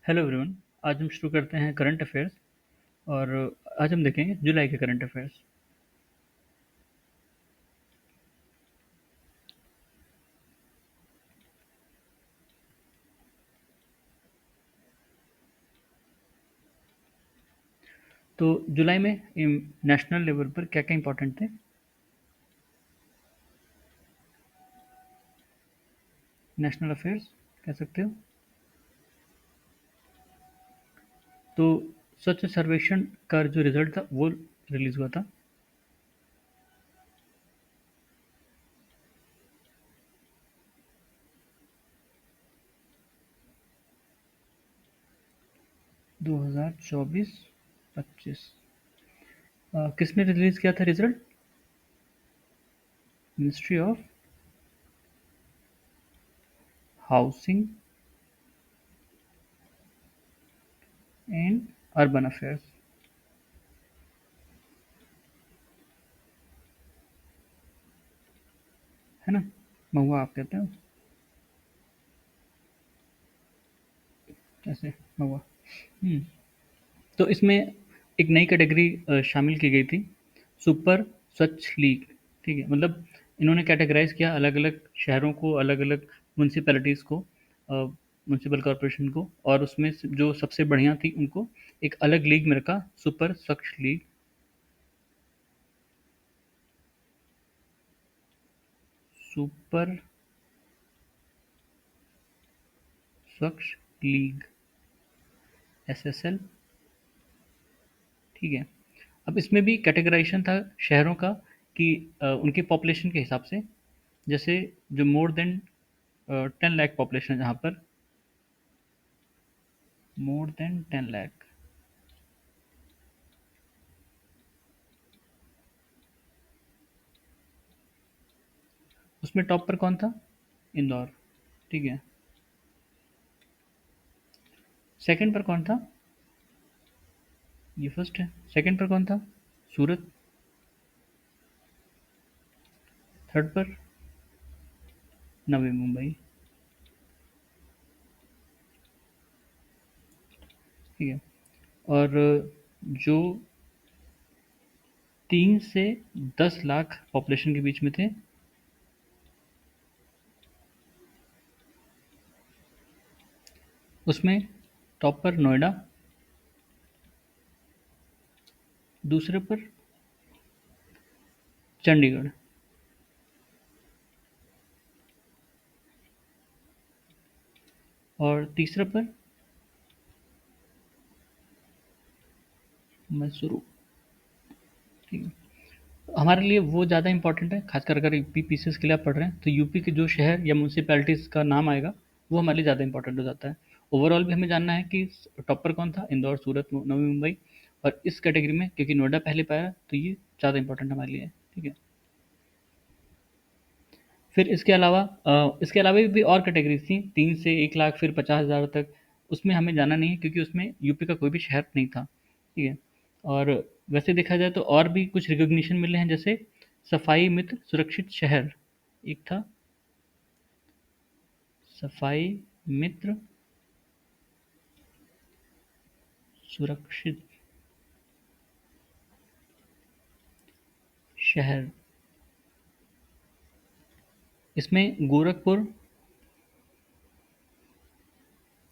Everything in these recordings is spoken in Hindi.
Hello everyone. आज हम शुरू करते हैं करंट अफेयर्स। और आज हम देखेंगे जुलाई के करंट अफेयर्स। तो जुलाई में नेशनल लेवल पर क्या क्या इंपॉर्टेंट थे? नेशनल अफेयर्स कह सकते हो। तो स्वच्छ सर्वेक्षण का जो रिजल्ट था वो रिलीज हुआ था। 2024-25। किसने रिलीज किया था result? Ministry of housing and urban affairs, है ना। महुआ आप कहते हो ऐसे, महुआ। हम्म। तो इसमें एक नई कैटेगरी शामिल की गई थी, सुपर स्वच्छ लीग। ठीक है, मतलब इन्होंने कैटेगराइज किया अलग अलग शहरों को, अलग अलग म्यूनसिपैलिटीज़ को, म्यूनसिपल कॉरपोरेशन को, और उसमें जो सबसे बढ़िया थी उनको एक अलग लीग में रखा, सुपर स्वच्छ लीग। सुपर स्वच्छ लीग, SSL। ठीक है। अब इसमें भी कैटेगराइजेशन था शहरों का कि उनके पॉपुलेशन के हिसाब से। जैसे जो मोर देन 10 लाख पॉपुलेशन है, जहाँ पर मोर देन 10 लाख, उसमें टॉप पर कौन था? इंदौर। ठीक है। सेकंड पर कौन था? ये फर्स्ट है। सेकंड पर कौन था? सूरत। थर्ड पर नवी मुंबई। ठीक है। और जो 3 से 10 लाख पॉपुलेशन के बीच में थे, उसमें टॉप पर नोएडा, दूसरे पर चंडीगढ़, और तीसरे पर मैसूरू। ठीक है। हमारे लिए वो ज़्यादा इंपॉर्टेंट है, खासकर अगर यूपी पीसीएस के लिए आप पढ़ रहे हैं तो यूपी के जो शहर या म्यूनसिपैलिटीज़ का नाम आएगा वो हमारे लिए ज़्यादा इंपॉर्टेंट हो जाता है। ओवरऑल भी हमें जानना है कि टॉप पर कौन था, इंदौर, सूरत, नवी मुंबई। और इस कैटेगरी में क्योंकि नोएडा पहले पाया तो ये ज़्यादा इंपॉर्टेंट हमारे लिए है। ठीक है। फिर इसके अलावा भी और कैटेगरीज थी, 3 से 1 लाख, फिर 50,000 तक। उसमें हमें जाना नहीं है क्योंकि उसमें यूपी का कोई भी शहर नहीं था। ठीक है। और वैसे देखा जाए तो और भी कुछ रिकॉग्निशन मिले हैं, जैसे सफाई मित्र सुरक्षित शहर एक था। सफाई मित्र सुरक्षित शहर, इसमें गोरखपुर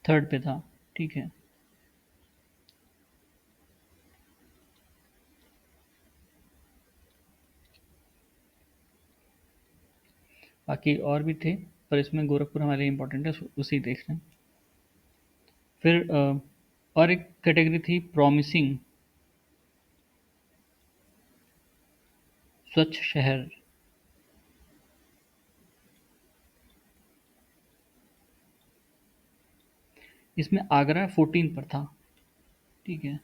थर्ड पे था। ठीक है। बाकी और भी थे, पर इसमें गोरखपुर हमारे लिए इंपॉर्टेंट है, उसी देख लें। फिर और एक कैटेगरी थी प्रॉमिसिंग स्वच्छ शहर। इसमें आगरा 14 पर था। ठीक है।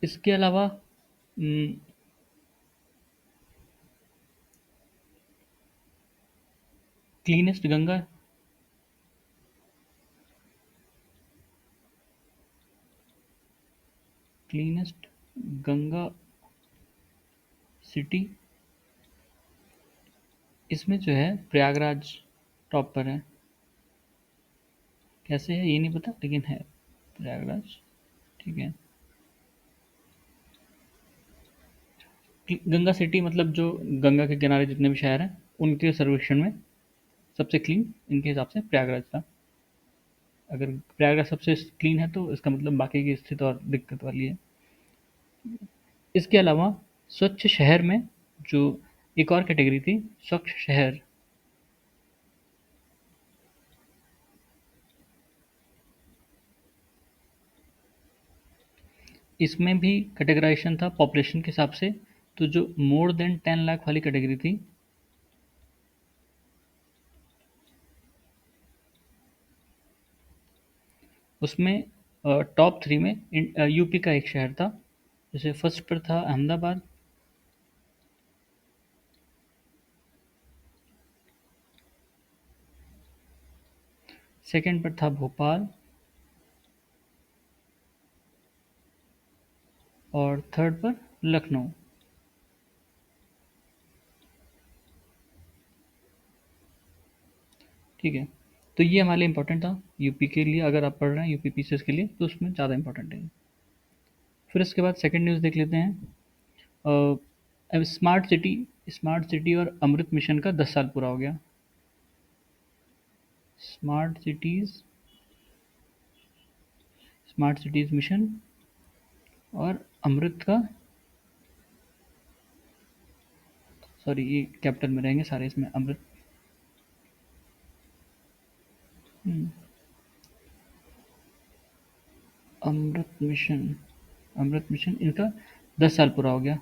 इसके अलावा cleanest Ganga, cleanest Ganga city, इसमें जो है प्रयागराज टॉप पर है। कैसे है ये नहीं पता, लेकिन है प्रयागराज। ठीक है। गंगा सिटी मतलब जो गंगा के किनारे जितने भी शहर हैं, उनके सर्वेक्षण में सबसे क्लीन इनके हिसाब से प्रयागराज था। अगर प्रयागराज सबसे क्लीन है तो इसका मतलब बाकी की स्थिति और दिक्कत वाली है। इसके अलावा स्वच्छ शहर में जो एक और कैटेगरी थी, स्वच्छ शहर, इसमें भी कैटेगराइजेशन था पॉपुलेशन के हिसाब से। तो जो मोर देन 10 लाख वाली कैटेगरी थी, उसमें टॉप थ्री में यूपी का एक शहर था। जैसे फर्स्ट पर था अहमदाबाद, सेकंड पर था भोपाल, और थर्ड पर लखनऊ। ठीक है। तो ये हमारे लिए इम्पोर्टेंट था यूपी के लिए, अगर आप पढ़ रहे हैं यूपी पीसीएस के लिए तो उसमें ज़्यादा इम्पोर्टेंट है। फिर इसके बाद सेकंड न्यूज़ देख लेते हैं। अब स्मार्ट सिटी और अमृत मिशन का 10 साल पूरा हो गया। Smart cities smart cities mission और अमृत का, सॉरी ये कैपिटल में रहेंगे सारे इसमें, अमृत। हम्म, अमृत मिशन अमृत मिशन इनका 10 साल पूरा हो गया।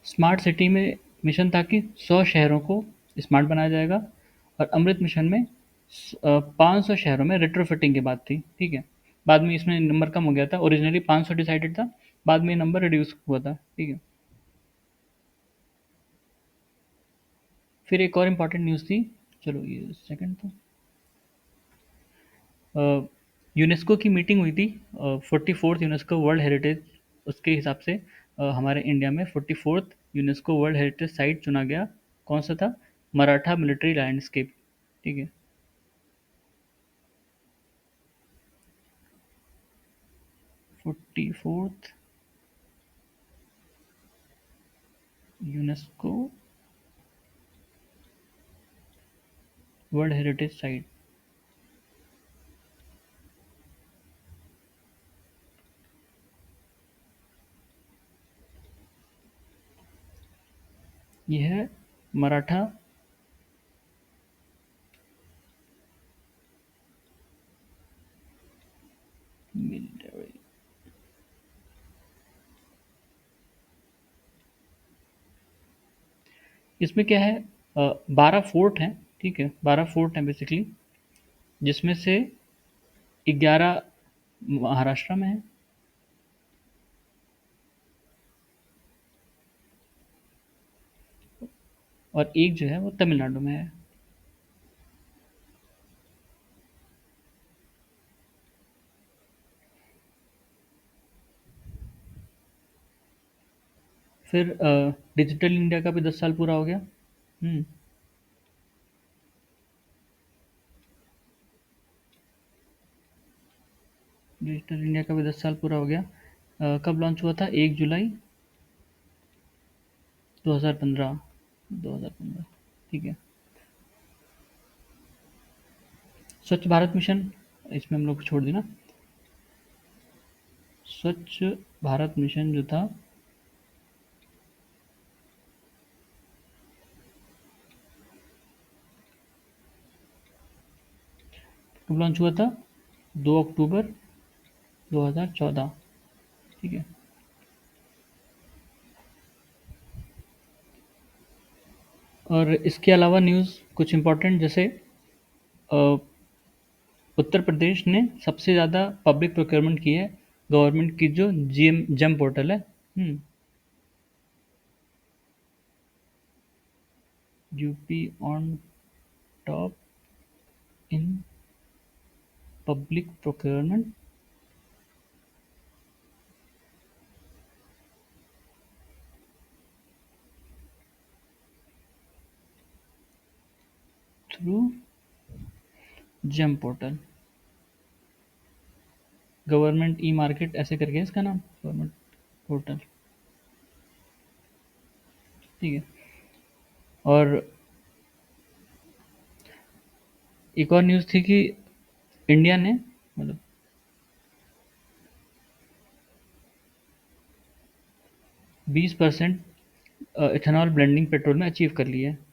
स्मार्ट सिटी में मिशन था कि 100 शहरों को स्मार्ट बनाया जाएगा, और अमृत मिशन में 500 शहरों में रेट्रोफिटिंग की बात थी। ठीक है। बाद में इसमें नंबर कम हो गया था, ओरिजिनली 500 डिसाइडेड था, बाद में ये नंबर रिड्यूस हुआ था। ठीक है। फिर एक और इम्पॉर्टेंट न्यूज़ थी, चलो ये सेकंड था। यूनेस्को की मीटिंग हुई थी, 44th यूनेस्को वर्ल्ड हेरिटेज, उसके हिसाब से हमारे इंडिया में 44th UNESCO world heritage site चुना गया। कौन सा था? Maratha military landscape. ठीक है। 44th UNESCO world heritage site. ये है मराठा मिलिट्री। इसमें क्या है, 12 फोर्ट हैं। ठीक है, 12 फोर्ट हैं बेसिकली, जिसमें से 11 महाराष्ट्र में है, और एक जो है वो तमिलनाडु में है। फिर डिजिटल इंडिया का भी 10 साल पूरा हो गया। हम्म। डिजिटल इंडिया का भी 10 साल पूरा हो गया। कब लॉन्च हुआ था? 1 जुलाई 2015। 2015। ठीक है। स्वच्छ भारत मिशन, इसमें हम लोग छोड़ देना। स्वच्छ भारत मिशन जो था, कब लॉन्च हुआ था? 2 अक्टूबर 2014। ठीक है। और इसके अलावा न्यूज़ कुछ इम्पोर्टेंट, जैसे अ, उत्तर प्रदेश ने सबसे ज़्यादा पब्लिक प्रोक्योरमेंट की है, गवर्नमेंट की जो जीएम जेम पोर्टल है। UP on top in public procurement. Through GeM portal, government e market ऐसे करके है इसका नाम, गवर्नमेंट पोर्टल। ठीक है। और एक और न्यूज़ थी कि इंडिया ने मतलब 20% इथेनॉल ब्लेंडिंग पेट्रोल में अचीव कर लिया है।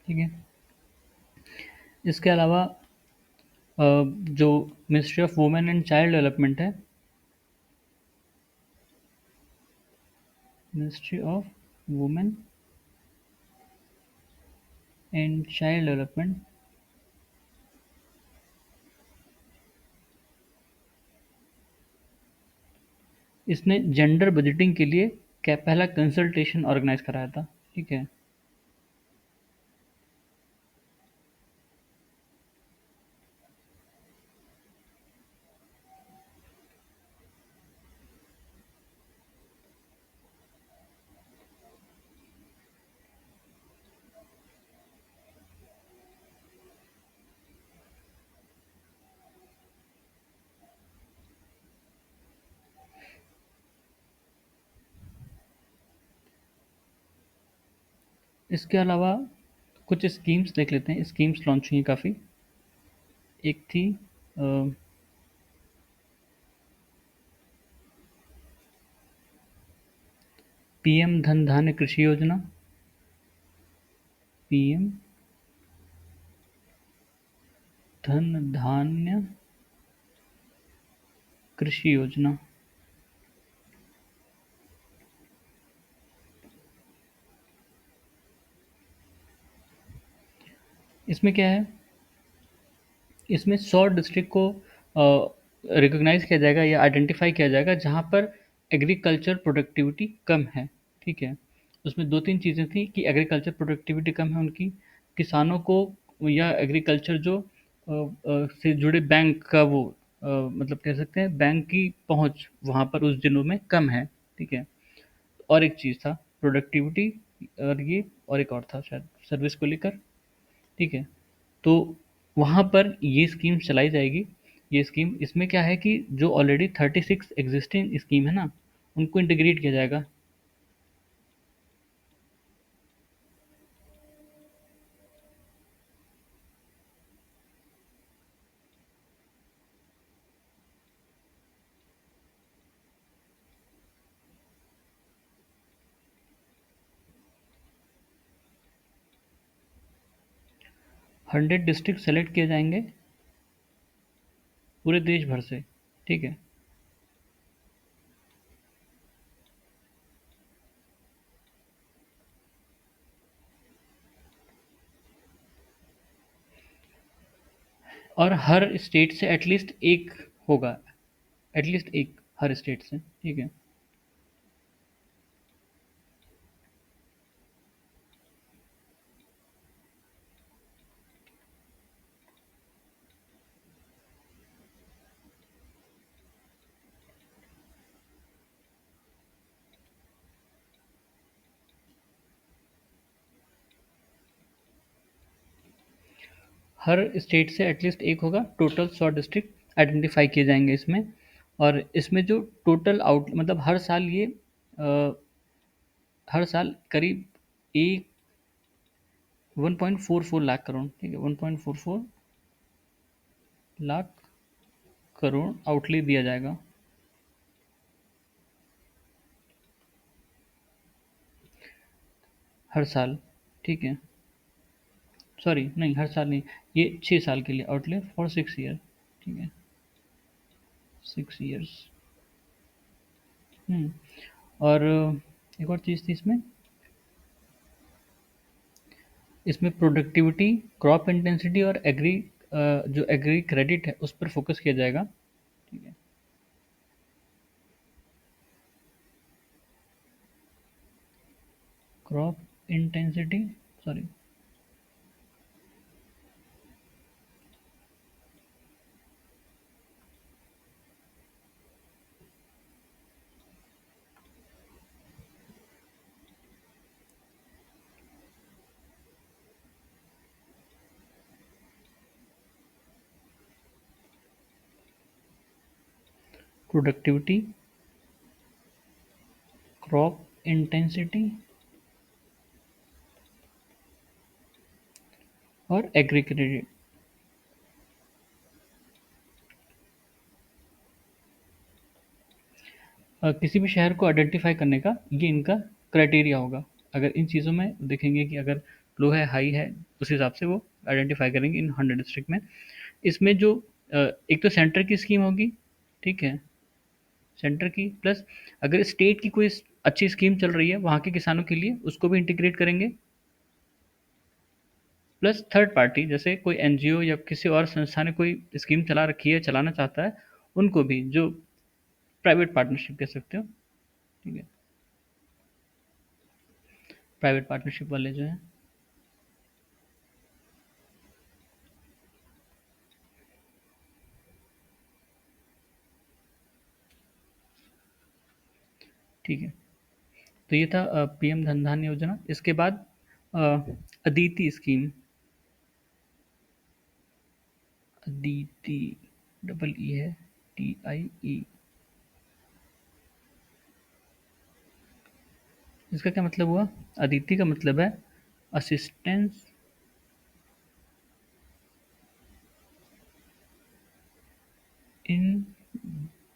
ठीक है। इसके अलावा जो ministry of women and child development है, ministry of women and child development, इसने जेंडर बजटिंग के लिए क्या पहला कंसल्टेशन ऑर्गेनाइज कराया था। ठीक है। इसके अलावा कुछ स्कीम्स देख लेते हैं, स्कीम्स लॉन्च हुई हैं काफ़ी। एक थी पीएम धन धान्य कृषि योजना, पीएम धन धान्य कृषि योजना। इसमें क्या है, इसमें 100 डिस्ट्रिक्ट को रिकॉग्नाइज किया जाएगा या आइडेंटिफाई किया जाएगा जहाँ पर एग्रीकल्चर प्रोडक्टिविटी कम है। ठीक है। उसमें दो तीन चीज़ें थी कि एग्रीकल्चर प्रोडक्टिविटी कम है उनकी, किसानों को या एग्रीकल्चर जो से जुड़े बैंक का वो मतलब कह सकते हैं बैंक की पहुंच वहाँ पर उस जिलों में कम है। ठीक है। और एक चीज़ था प्रोडक्टिविटी, और ये और एक और था शायद सर्विस को लेकर। ठीक है। तो वहाँ पर ये स्कीम चलाई जाएगी। ये स्कीम इसमें क्या है कि जो ऑलरेडी 36 एग्जिस्टिंग स्कीम है ना, उनको इंटीग्रेट किया जाएगा। 100 डिस्ट्रिक्ट सेलेक्ट किए जाएंगे पूरे देश भर से। ठीक है। और हर स्टेट से एटलीस्ट एक होगा, एटलीस्ट एक हर स्टेट से। ठीक है। हर स्टेट से एटलीस्ट एक होगा, टोटल 100 डिस्ट्रिक्ट आइडेंटिफाई किए जाएंगे इसमें। और इसमें जो टोटल आउट मतलब हर साल ये अ, हर साल करीब एक 1.44 लाख करोड़, ठीक है, 1.44 लाख करोड़ आउटले दिया जाएगा हर साल। ठीक है। सॉरी नहीं, हर साल नहीं, ये 6 साल के लिए आउटले फॉर 6 ईयर। ठीक है। 6 ईयर्स। और एक और चीज़ थी इसमें, इसमें प्रोडक्टिविटी, क्रॉप इंटेंसिटी और एग्री जो एग्री क्रेडिट है उस पर फोकस किया जाएगा। ठीक है। Crop intensity, sorry, productivity, crop intensity और एग्रीकल्चर। किसी भी शहर को आइडेंटिफाई करने का ये इनका क्राइटेरिया होगा। अगर इन चीज़ों में देखेंगे कि अगर लो है, हाई है, उस हिसाब से वो आइडेंटिफाई करेंगे इन 100 डिस्ट्रिक्ट में। इसमें जो एक तो सेंटर की स्कीम होगी, ठीक है, सेंटर की, प्लस अगर स्टेट की कोई अच्छी स्कीम चल रही है वहाँ के किसानों के लिए, उसको भी इंटीग्रेट करेंगे। प्लस थर्ड पार्टी, जैसे कोई एनजीओ या किसी और संस्था ने कोई स्कीम चला रखी है, चलाना चाहता है, उनको भी, जो प्राइवेट पार्टनरशिप कह सकते हो, ठीक है, प्राइवेट पार्टनरशिप वाले जो हैं। ठीक है, तो ये था पीएम धन धान्य योजना। इसके बाद अ, Aditi scheme, Aditi, double E है, TIE। इसका क्या मतलब हुआ? अदिति का मतलब है assistance in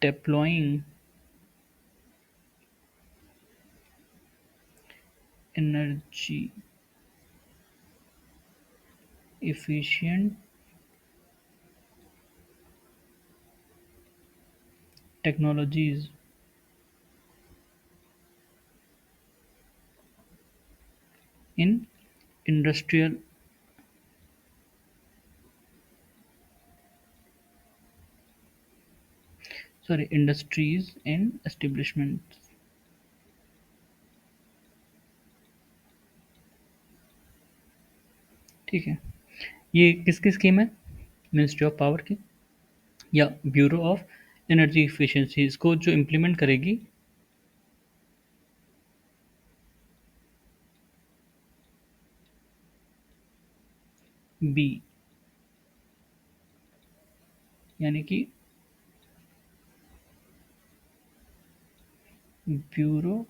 deploying energy efficient technologies in industrial, sorry, industries and establishments। ठीक है, ये किसकी स्कीम है? मिनिस्ट्री ऑफ पावर की, या ब्यूरो ऑफ एनर्जी इफिशिएंसी, इसको जो इम्प्लीमेंट करेगी। बी, यानी कि bureau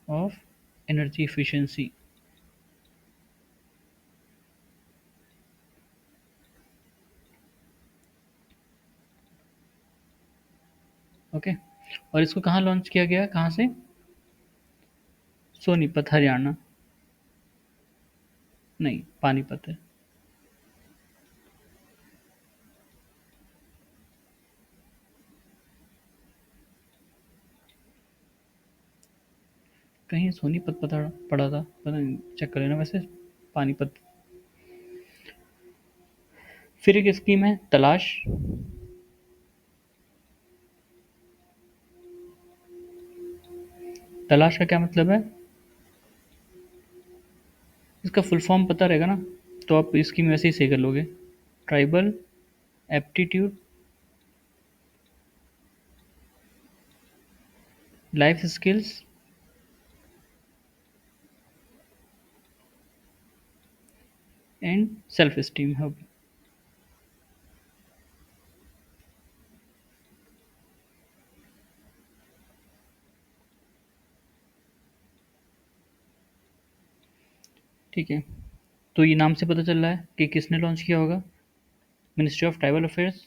of energy efficiency. Okay, और इसको कहाँ लॉन्च किया गया, कहाँ से? सोनीपत, हरियाणा। नहीं, पानीपत है। कहीं सोनीपत पता पड़ा था, पता नहीं, चेक कर लेना वैसे। पानीपत। फिर एक स्कीम है तलाश। तलाश का क्या मतलब है? इसका फुल फॉर्म पता रहेगा ना, तो आप स्कीम वैसे ही सही कर लोगे। Tribal aptitude life skills and self esteem hub. ठीक है, तो ये नाम से पता चल रहा है कि किसने लॉन्च किया होगा। Ministry of tribal affairs.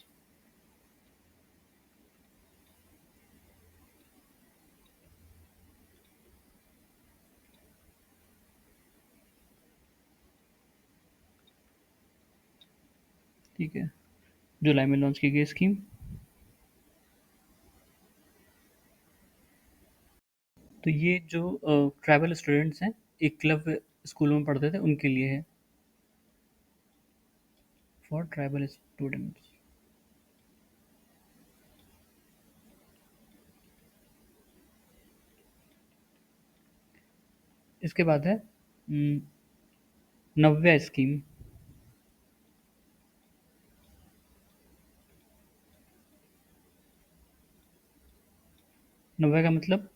ठीक है, जुलाई में लॉन्च की गई स्कीम। तो ये जो ट्राइबल स्टूडेंट्स हैं, एकलव्य स्कूलों में पढ़ते थे, उनके लिए है, फॉर ट्राइबल स्टूडेंट्स। इसके बाद है नव्या स्कीम। नव्या का मतलब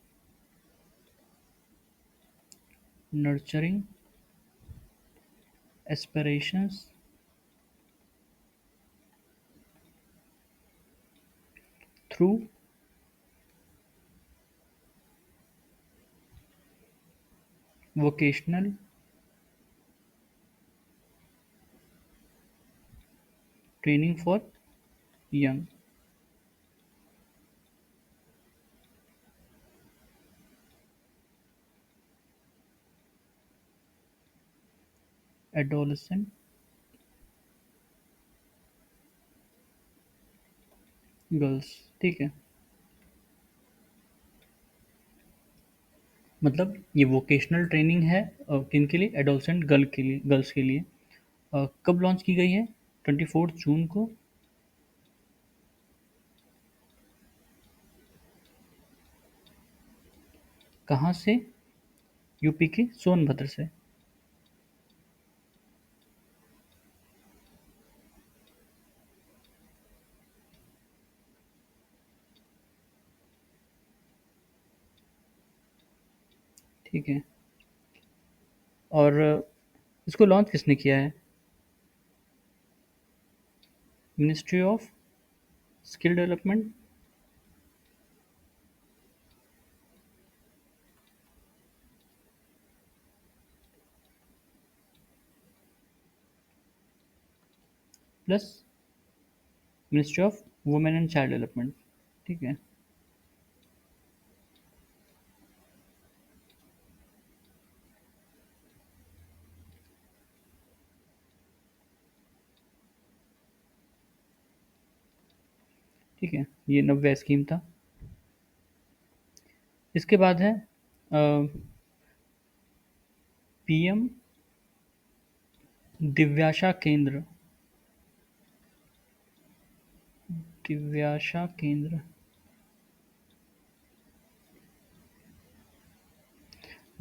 nurturing aspirations through vocational training for young adolescent girls. ठीक है, मतलब ये वोकेशनल ट्रेनिंग है किन के लिए? एडोलसेंट गर्ल्स के लिए। कब लॉन्च की गई है? 24 जून को। कहाँ से? यूपी के सोनभद्र से। ठीक है, और इसको लॉन्च किसने किया है? Ministry of skill development plus ministry of women and child development. ठीक है, ठीक है, ये नव्या स्कीम था। इसके बाद है पीएम दिव्याशा केंद्र। दिव्याशा केंद्र,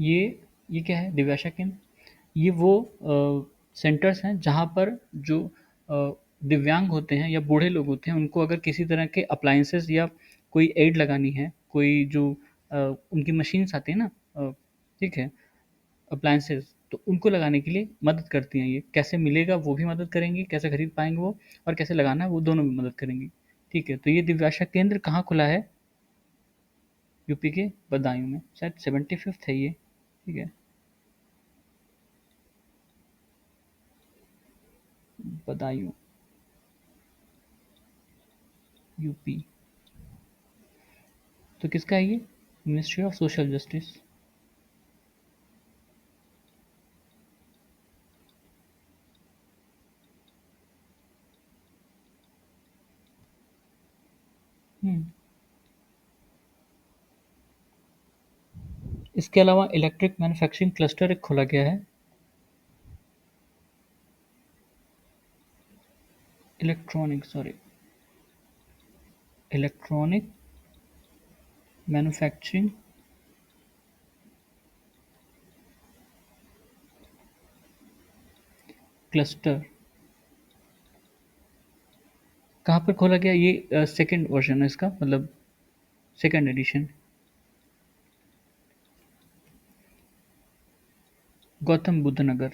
ये ये क्या है दिव्याशा केंद्र? ये वो सेंटर्स हैं जहाँ पर जो दिव्यांग होते हैं या बूढ़े लोग होते हैं, उनको अगर किसी तरह के अप्लायंसेस या कोई एड लगानी है, कोई जो उनकी मशीन्स आती हैं ना, ठीक है, अप्लायंसेस, तो उनको लगाने के लिए मदद करती हैं। ये कैसे मिलेगा वो भी मदद करेंगी, कैसे खरीद पाएंगे वो, और कैसे लगाना है वो दोनों भी मदद करेंगी। ठीक है, तो ये दिव्याशा केंद्र कहाँ खुला है? यूपी के बदायूं में, शायद 75th है ये। ठीक है, बदायूं, यूपी। तो किसका है ये? Ministry of social justice. Hmm. इसके अलावा इलेक्ट्रिक मैन्युफैक्चरिंग क्लस्टर एक खोला गया है। Electronic, sorry, electronic manufacturing cluster कहाँ पर खोला गया? ये सेकंड वर्जन है इसका, मतलब सेकंड एडिशन। गौतम बुद्ध नगर।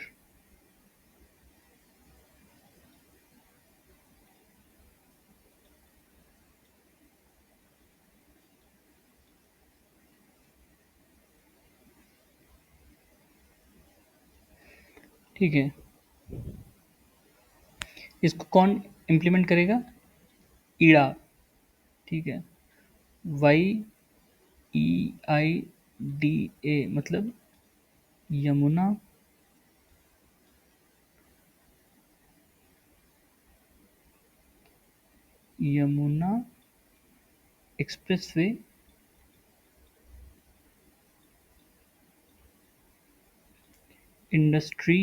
ठीक है, इसको कौन इम्प्लीमेंट करेगा? ईड़ा। ठीक है, YEIDA मतलब Yamuna Yamuna expressway industry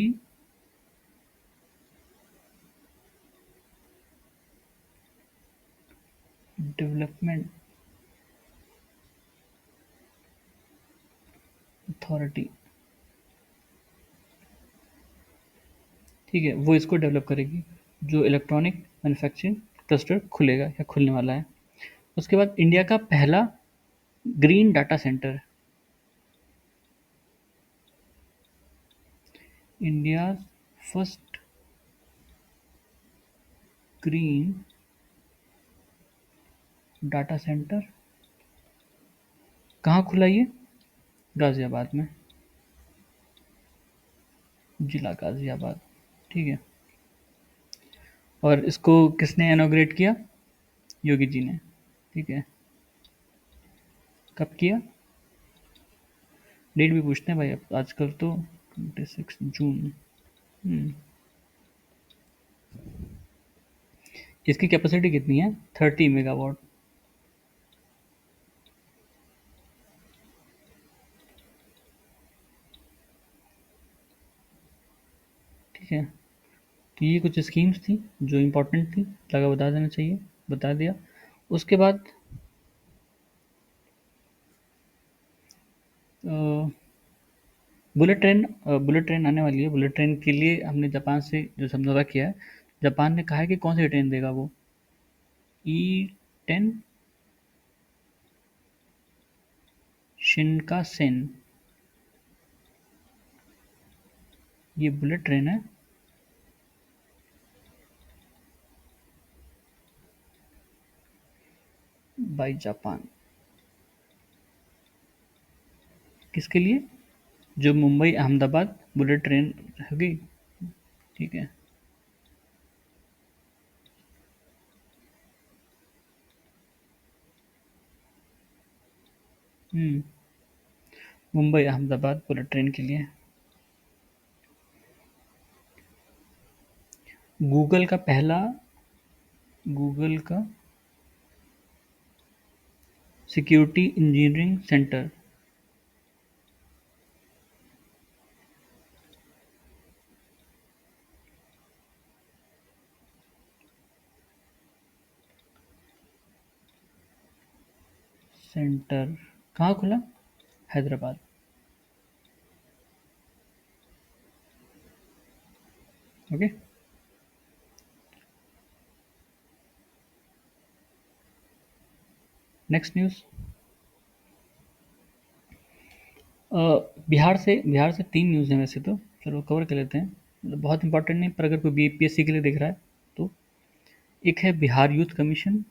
development authority. ठीक है, वो इसको डेवलप करेगी, जो इलेक्ट्रॉनिक मैन्युफैक्चरिंग क्लस्टर खुलेगा या खुलने वाला है। उसके बाद इंडिया का पहला green data centre, India first green data centre कहाँ खुला ये? गाज़ियाबाद में, जिला गाज़ियाबाद, ठीक है। और इसको किसने इनॉग्रेट किया? योगी जी ने, ठीक है। कब किया? डेट भी पूछते हैं भाई अब आजकल तो, 26 जून। हम्म, इसकी कैपेसिटी कितनी है? 30 मेगावाट। ठीक है, तो ये कुछ स्कीम्स थी जो इम्पोर्टेंट थी, लगा बता देना चाहिए, बता दिया। उसके बाद बुलेट ट्रेन आने वाली है। बुलेट ट्रेन के लिए हमने जापान से जो समझौता किया है, जापान ने कहा है कि कौन सी ट्रेन देगा वो, E10 शिनकासेन, ये बुलेट ट्रेन है। बाई जापान, किसके लिए? जो मुंबई अहमदाबाद बुलेट ट्रेन होगी, ठीक है। हम्म, मुंबई अहमदाबाद बुलेट ट्रेन के लिए। गूगल का पहला, गूगल का सिक्योरिटी इंजीनियरिंग सेंटर, सेंटर कहाँ खुला? Hyderabad. Okay. Next news. Bihar से 3 न्यूज़ हैं वैसे तो, चलो कवर कर लेते हैं, मतलब बहुत इंपॉर्टेंट नहीं, पर अगर कोई बीपीएससी के लिए देख रहा है तो। एक है बिहार यूथ कमीशन,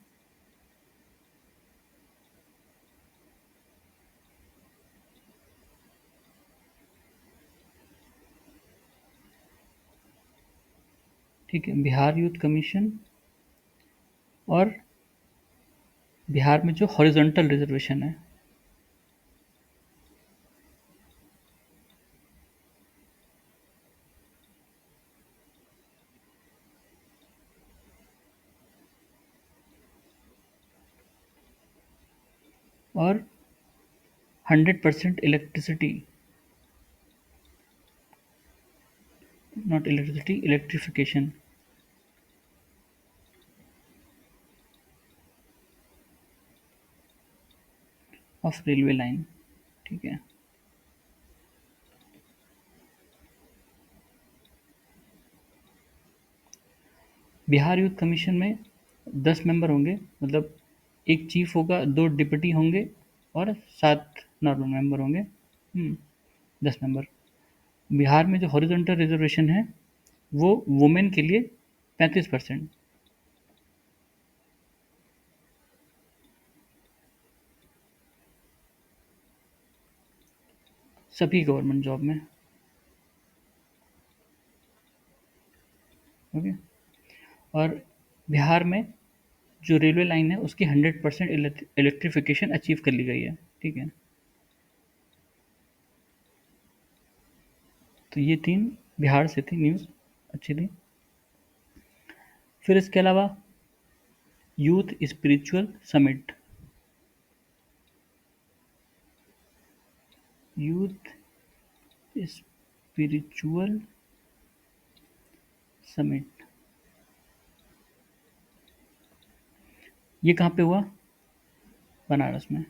ठीक है, बिहार यूथ कमीशन। और बिहार में जो हॉरिजॉन्टल रिजर्वेशन है, और 100% electricity, not electricity, electrification of railway line, ठीक है। बिहार यूथ कमीशन में 10 मेंबर होंगे, मतलब एक चीफ होगा, 2 डिप्टी होंगे, और 7 नॉर्मल मेंबर होंगे। 10 मेंबर। बिहार में जो हॉरिजॉन्टल रिजर्वेशन है वो वुमेन के लिए 35%, सभी गवर्नमेंट जॉब में। ओके। और बिहार में जो रेलवे लाइन है उसकी 100% इलेक्ट्रिफिकेशन अचीव कर ली गई है, ठीक है। तो ये 3 बिहार से थी न्यूज़, अच्छी थी। फिर इसके अलावा youth spiritual summit, youth spiritual summit, ये कहाँ पे हुआ? बनारस में,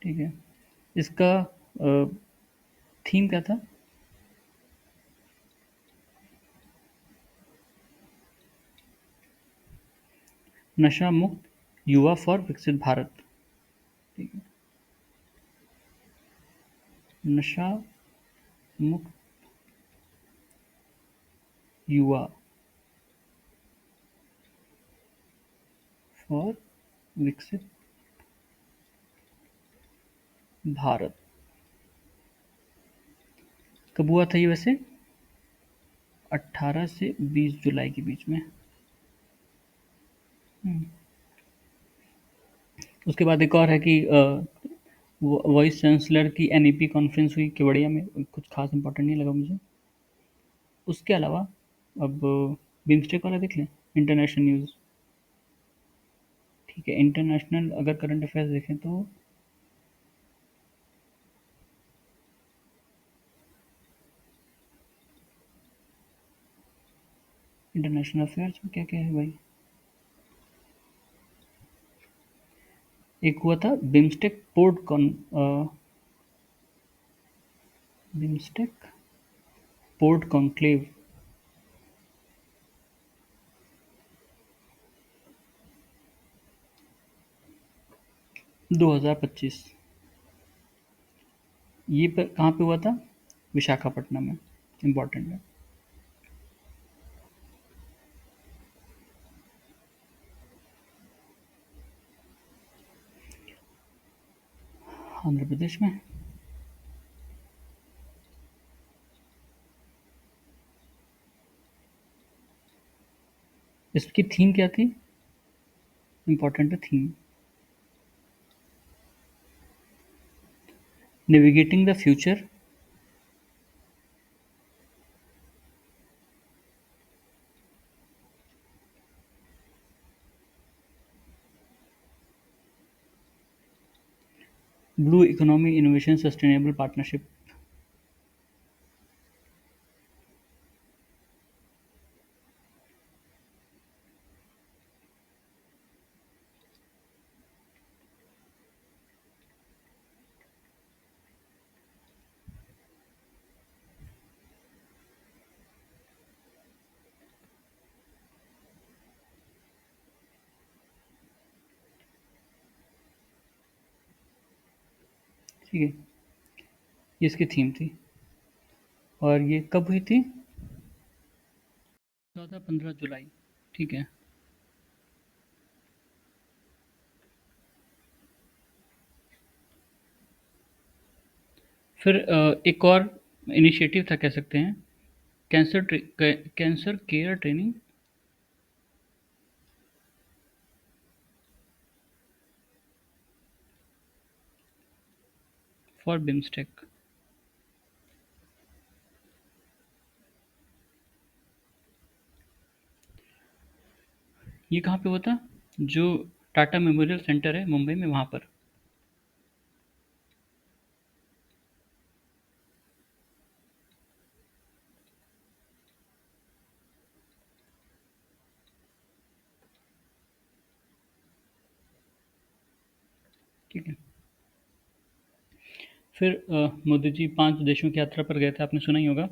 ठीक है। इसका थीम क्या था? नशा मुक्त युवा फॉर विकसित भारत। ठीक है। नशा मुक्त युवा फॉर विकसित भारत। कब हुआ था ये वैसे? 18 से 20 जुलाई के बीच में। हम्म। उसके बाद एक और है कि वाइस चांसलर की एनईपी कॉन्फ्रेंस हुई केवड़िया में, कुछ खास इंपॉर्टेंट नहीं लगा मुझे। उसके अलावा अब बिम्स्टेक वाला देख लें, इंटरनेशनल न्यूज़। ठीक है, इंटरनेशनल अगर करंट अफेयर्स देखें तो इंटरनेशनल अफेयर्स में क्या क्या है भाई? एक हुआ था बिम्स्टेक पोर्ट कॉन्क्लेव 2025। ये पर कहाँ पे हुआ था? विशाखापट्टनम में। इम्पोर्टेंट है। आंध्र प्रदेश में। इसकी थीम क्या थी? इम्पोर्टेंट है theme. Navigating the future. Blue economy innovation sustainable partnership. ठीक है, ये इसकी थीम थी। और ये कब हुई थी? 14-15 जुलाई। ठीक है। फिर एक और इनिशिएटिव था कह सकते हैं, cancer care training for BIMSTEC. ये कहाँ पे हुआ था? जो टाटा मेमोरियल सेंटर है मुंबई में, वहाँ पर। ठीक है। फिर मोदी जी 5 देशों की यात्रा पर गए थे, आपने सुना ही होगा।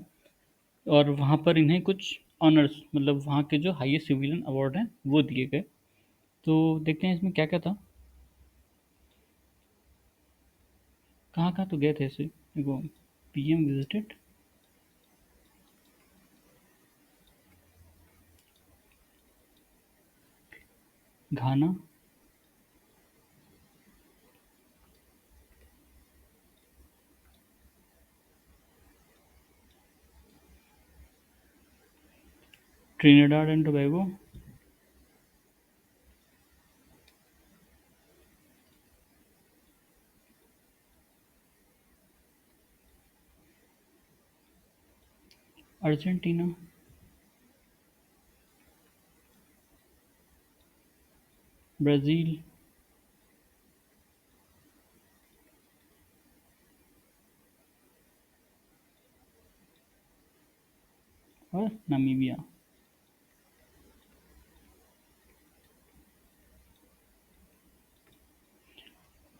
और वहाँ पर इन्हें कुछ ऑनर्स, मतलब वहाँ के जो हाईएस्ट सिविलियन अवार्ड हैं वो दिए गए। तो देखते हैं इसमें क्या क्या था। कहाँ कहाँ तो गए थे ऐसे, देखो। PM visited Ghana, Trinidad and Tobago, Argentina, Brazil और नामीबिया।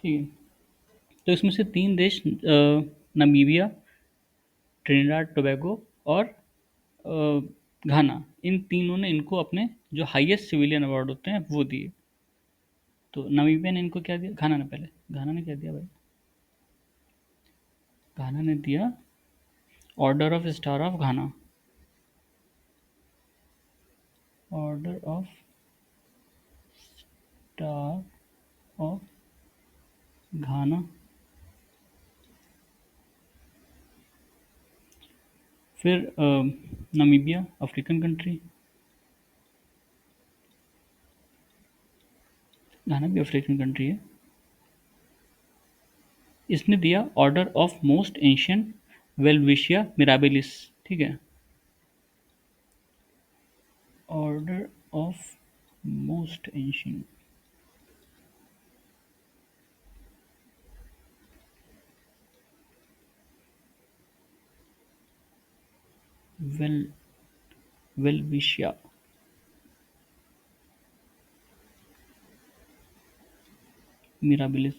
ठीक है। तो इसमें से 3 देश, नामीबिया, ट्रिनिडाद टोबैगो और घाना, इन तीनों ने इनको अपने जो हाईएस्ट सिविलियन अवार्ड होते हैं वो दिए। तो नामीबिया ने इनको क्या दिया, घाना ने पहले, घाना ने क्या दिया भाई, घाना ने दिया order of star of Ghana, order of star of घाना। फिर नामीबिया अफ्रीकन कंट्री, घाना भी अफ्रीकन कंट्री है, इसने दिया order of most ancient welwitschia mirabilis, ठीक है, order of most ancient well welwitschia mirabilis,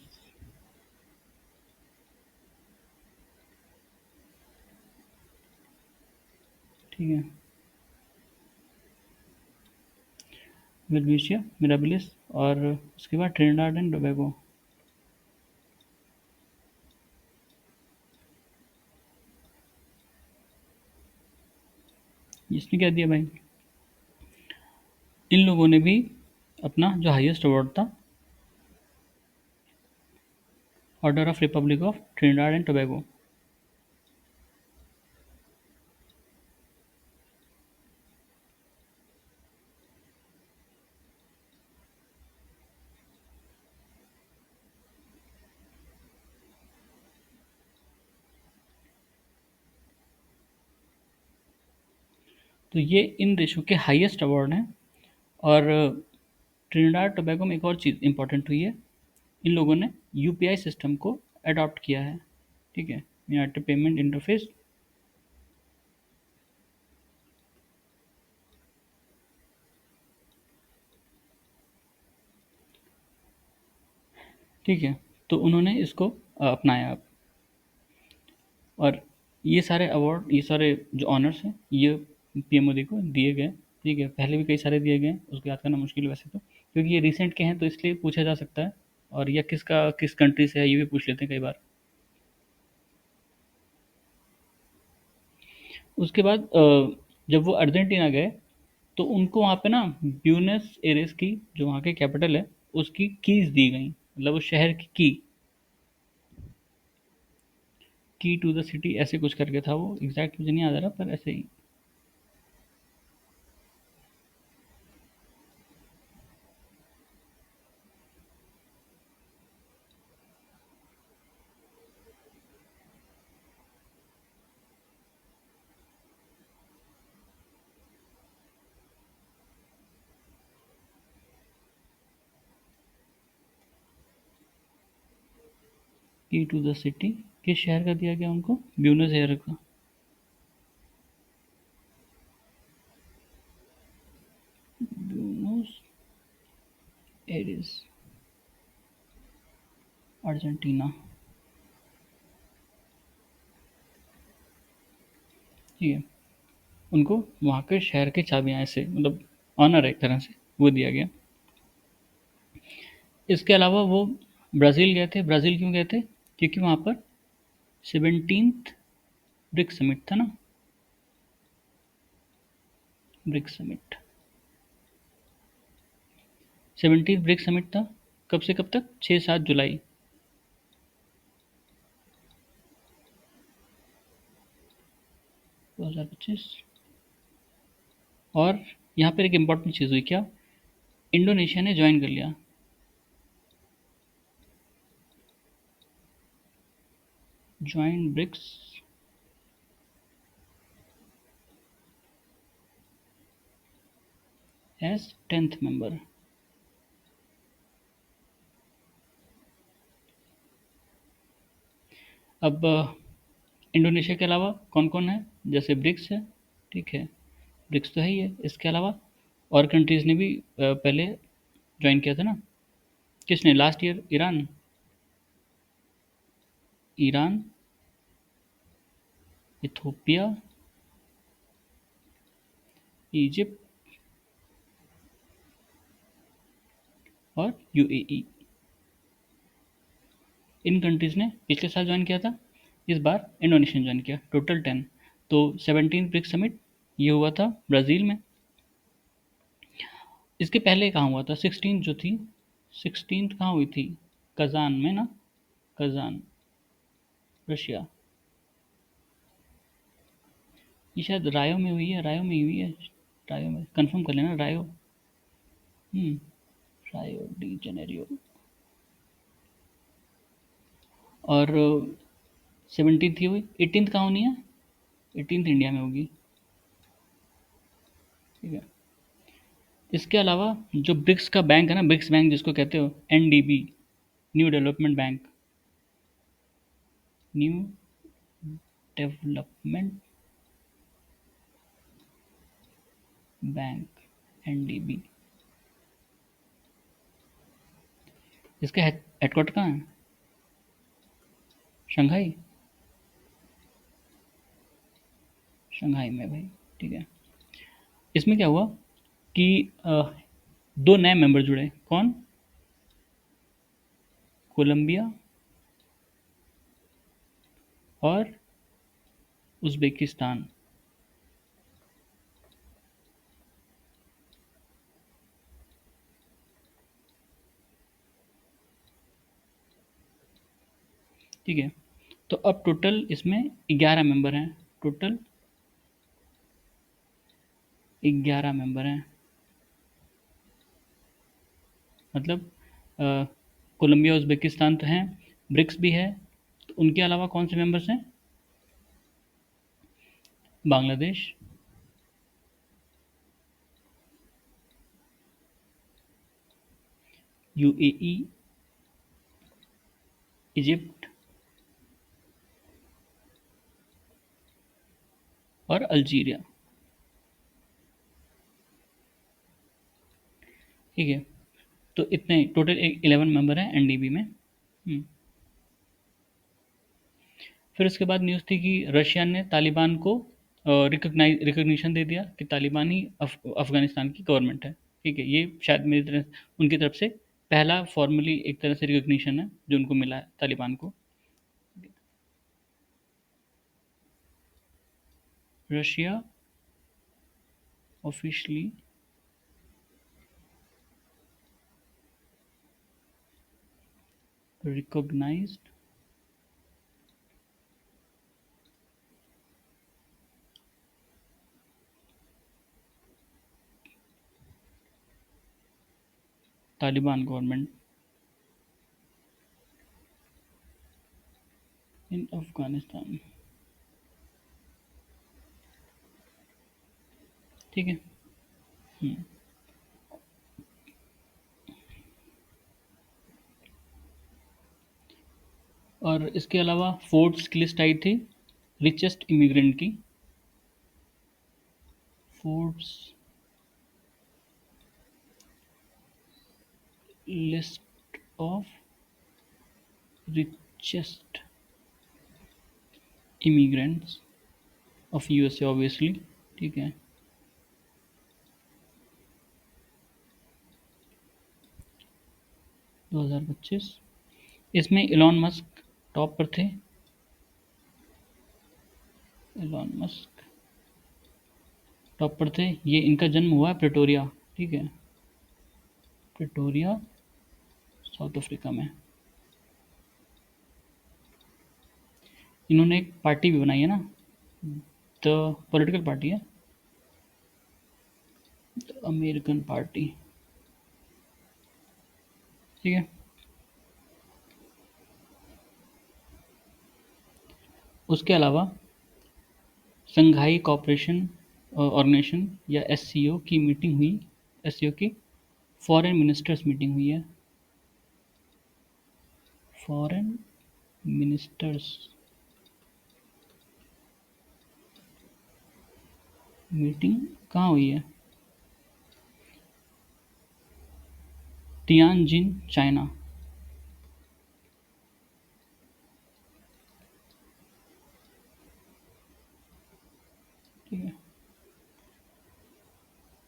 ठीक है, वेलविशिया मिराबिलिस। और उसके बाद ट्रिनिडाद एंड टोबैगो, इसने क्या दिया भाई, इन लोगों ने भी अपना जो हाईएस्ट अवार्ड था, order of Republic of Trinidad and Tobago, तो ये इन देशों के हाईएस्ट अवार्ड हैं। और ट्रिनिडाद टोबैगो में एक और चीज़ इंपॉर्टेंट हुई है, इन लोगों ने यूपीआई सिस्टम को अडॉप्ट किया है, ठीक है, यूनाइटेड पेमेंट इंटरफेस। ठीक है, तो उन्होंने इसको अपनाया अब। और ये सारे अवार्ड, ये सारे जो ऑनर्स हैं, ये पीएम मोदी को दिए गए, ठीक है, पहले भी कई सारे दिए गए हैं, उसको याद करना मुश्किल है वैसे तो, क्योंकि ये रिसेंट के हैं तो इसलिए पूछा जा सकता है। और यह किसका, किस कंट्री से है, ये भी पूछ लेते हैं कई बार। उसके बाद जब वो अर्जेंटीना गए तो उनको वहाँ पे ना ब्यूनस एयर्स की, जो वहाँ के कैपिटल है, उसकी कीज दी गई, मतलब उस शहर की की टू द सिटी, ऐसे कुछ करके था वो, एग्जैक्ट मुझे नहीं याद आ रहा पर ऐसे ही। की टू द सिटी किस शहर का दिया गया उनको, ब्यूनस एयर का। ब्यूनस एयर्स, अर्जेंटीना, ठीक है, उनको वहाँ के शहर के चाबियाँ ऐसे, मतलब ऑनर है एक तरह से, वो दिया गया। इसके अलावा वो ब्राज़ील गए थे। ब्राज़ील क्यों गए थे, क्योंकि वहाँ पर 17th ब्रिक्स समिट था ना, BRICS summit, 17th BRICS summit था, कब से कब तक, 6-7 जुलाई। 2025। और यहाँ पर एक इम्पॉर्टेंट चीज़ हुई क्या, इंडोनेशिया ने ज्वाइन कर लिया, join BRICS as 10th member. अब इंडोनेशिया के अलावा कौन कौन है, जैसे ब्रिक्स है, ठीक है, ब्रिक्स तो है ही है, इसके अलावा और कंट्रीज़ ने भी पहले ज्वाइन किया था ना। किसने, last year Iran, Iran, Ethiopia, Egypt और यूएई। इन कंट्रीज ने पिछले साल ज्वाइन किया था, इस बार इंडोनेशिया ने ज्वाइन किया, टोटल 10। तो 17 ब्रिक्स समिट ये हुआ था ब्राज़ील में। इसके पहले कहाँ हुआ था? 16 जो थी, 16 कहाँ हुई थी? कजान में ना, कजान, रशिया। ये शायद रायो में हुई है, रायो में ही हुई है, रायो में कंफर्म कर लेना, रायो। हम्म, रायो डी जेनेरियो। और 17 ही हुई, 18 कहाँ होनी है? 18 इंडिया में होगी, ठीक है। इसके अलावा जो ब्रिक्स का बैंक है ना, ब्रिक्स बैंक जिसको कहते हो, NDB, new development bank, new development bank, NDB. इसका हेडक्वार्टर कहाँ है? शंघाई, शंघाई में भाई, ठीक है। इसमें क्या हुआ कि दो नए मेंबर जुड़े, कौन? कोलंबिया और उज़्बेकिस्तान। ठीक है, तो अब टोटल इसमें 11 मेंबर हैं, टोटल 11 मेंबर हैं। मतलब कोलंबिया, उज़्बेकिस्तान तो हैं, ब्रिक्स भी है, तो उनके अलावा कौन से मेंबर्स हैं? बांग्लादेश, यूएई, इजिप्ट और अल्जीरिया, ठीक है। तो इतने टोटल 11 मेंबर हैं एनडीबी में। फिर उसके बाद न्यूज़ थी कि रशिया ने तालिबान को रिकग्निशन दे दिया कि तालिबान ही अफगानिस्तान की गवर्नमेंट है, ठीक है। ये शायद मेरी तरह उनकी तरफ से पहला फॉर्मली एक तरह से रिकग्निशन है जो उनको मिला है तालिबान को। Russia officially recognized Taliban government in Afghanistan, ठीक है। हम्म, और इसके अलावा फोर्ब्स की लिस्ट आई थी रिचेस्ट इमिग्रेंट की, Forbes list of richest immigrants of USA obviously, ठीक है। 2025 इसमें इलॉन मस्क टॉप पर थे, इलॉन मस्क टॉप पर थे। ये इनका जन्म हुआ है प्रेटोरिया, ठीक है, प्रेटोरिया साउथ अफ्रीका में। इन्होंने एक पार्टी भी बनाई है ना, द पॉलिटिकल पार्टी है, द अमेरिकन पार्टी, ठीक है। उसके अलावा संघाई कॉपरेशन ऑर्गेनाइजेशन या एससीओ की मीटिंग हुई, एससीओ की फॉरेन मिनिस्टर्स मीटिंग हुई है, फॉरेन मिनिस्टर्स मीटिंग कहाँ हुई है? Tianjin, China.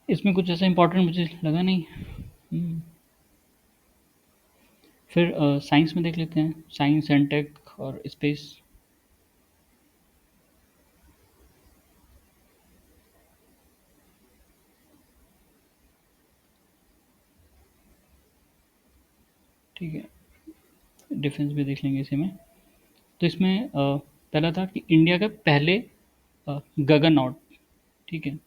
इसमें कुछ ऐसा इम्पोर्टेंट मुझे लगा नहीं। हुँ। फिर साइंस में देख लेते हैं, साइंस एंड टेक और स्पेस। ठीक है, डिफेंस भी देख लेंगे इसी में। तो इसमें पहला था कि इंडिया का पहले गगननॉट, ठीक है?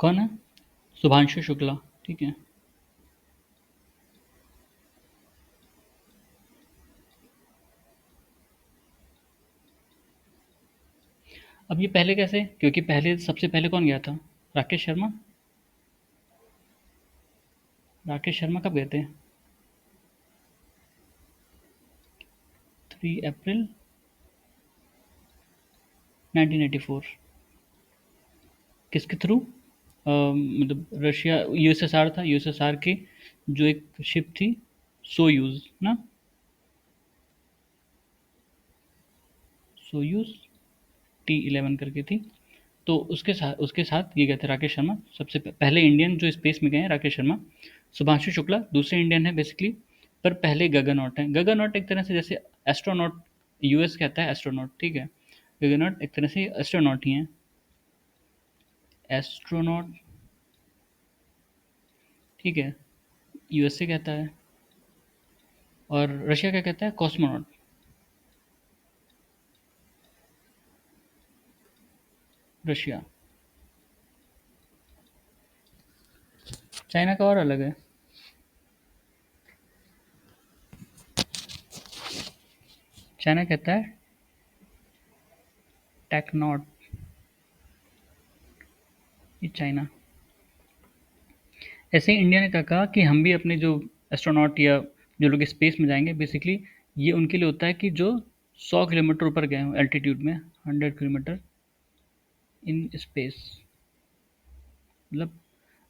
कौन है? शुभांशु शुक्ला, ठीक है? अब ये पहले कैसे? क्योंकि पहले सबसे पहले कौन गया था? राकेश शर्मा। राकेश शर्मा कब गए थे? 3 अप्रैल 1984। किसके थ्रू? मतलब रशिया, यूएसएसआर था, यूएसएसआर की जो एक शिप थी, सोयूज ना, सोयूज T11 करके थी। तो उसके साथ ये गए थे राकेश शर्मा, सबसे पहले इंडियन जो स्पेस में गए हैं राकेश शर्मा। शुभांशु शुक्ला दूसरे इंडियन है बेसिकली, पर पहले गगनॉट है। गगनॉट एक तरह से जैसे एस्ट्रोनॉट, यूएस कहता है एस्ट्रोनॉट, ठीक है? गगनॉट एक तरह से एस्ट्रोनॉट ही है। एस्ट्रोनॉट, ठीक है, यूएसए कहता है। और रशिया क्या कहता है? कॉस्मोनॉट। रशिया। चाइना का और अलग है। चाइना कहता है टेक्नॉट। ये चाइना। ऐसे ही इंडिया ने क्या कहा कि हम भी अपने जो एस्ट्रोनॉट या जो लोग स्पेस में जाएंगे बेसिकली, ये उनके लिए होता है कि जो 100 किलोमीटर ऊपर गए हों एल्टीट्यूड में, 100 किलोमीटर इन स्पेस। मतलब